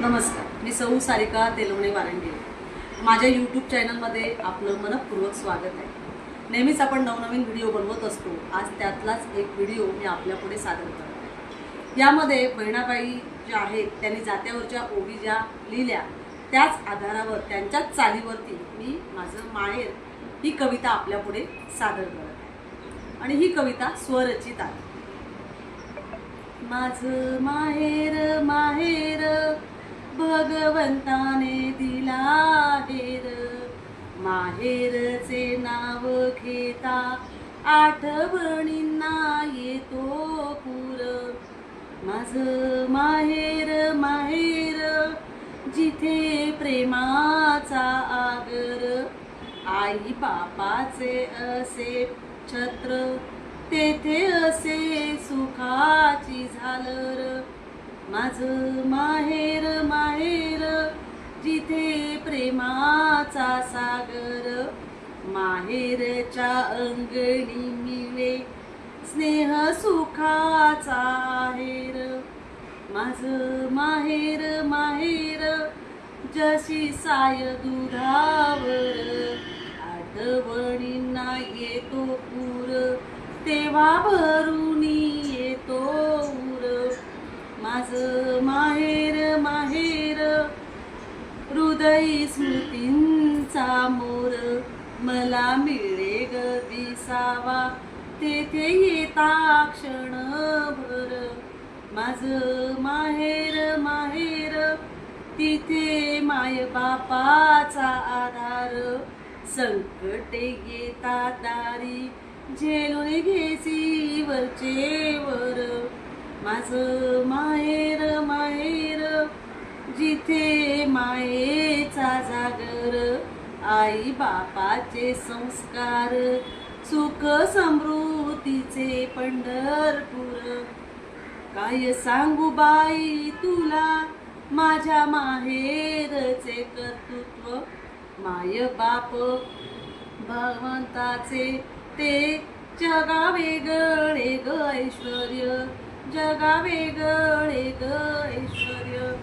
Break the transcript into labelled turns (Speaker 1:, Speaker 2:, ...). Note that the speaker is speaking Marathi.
Speaker 1: नमस्कार, मी सौ सारिका तेलवणे वारंगे. माझ्या यूट्यूब चॅनलमध्ये आपलं मनपूर्वक स्वागत आहे. नेहमीच आपण नवनवीन व्हिडिओ बनवत असतो. आज त्यातलाच एक व्हिडिओ मी आपल्यापुढे सादर करत आहे. यामध्ये बहिणाबाई ज्या आहेत त्यांनी जात्यावरच्या ओवी ज्या लिहिल्या त्याच आधारावर त्यांच्याच चालीवरती मी माझं माहेर ही कविता आपल्यापुढे सादर करत आहे. आणि ही कविता स्वरचित आहे. माझं माहेर माहेर भगवंताने दिला हेर, माहेरचे नाव घेता आठवणींना येतो पूर. माझं माहेर माहेर जिथे प्रेमाचा आगर, आई बापाचे असे छत्र तेथे असे सुखाची झालर. माझं माहेर माहेर जिथे प्रेमाचा सागर, माहेरच्या अंगणी मिळे स्नेह सुखाचा आहेर. माझं माहेर माहेर जशी साय दुधावर, आठवणींना येतो पूर तेव्हा भरून येतो उर. माझं माहेर माहेर हृदय स्मृतींचा मोर, मला मिळे ग दिसावा तेथे येता क्षणभर. माझं माहेर माहेर तिथे माय बापाचा आधार, संकटे येता दारी झेलून घेसी वरचे वर. माझं माहेर माहेर जिथे मायेचा जागर, आई बापाचे संस्कार सुख समृद्धीचे पंढरपूर. काय सांगू बाई तुला माझ्या माहेरचे कर्तृत्व, माय बाप भगवंताचे ते जगा वेगळे ग ऐश्वर्य, जगा वेगळे ग ऐश्वर्य.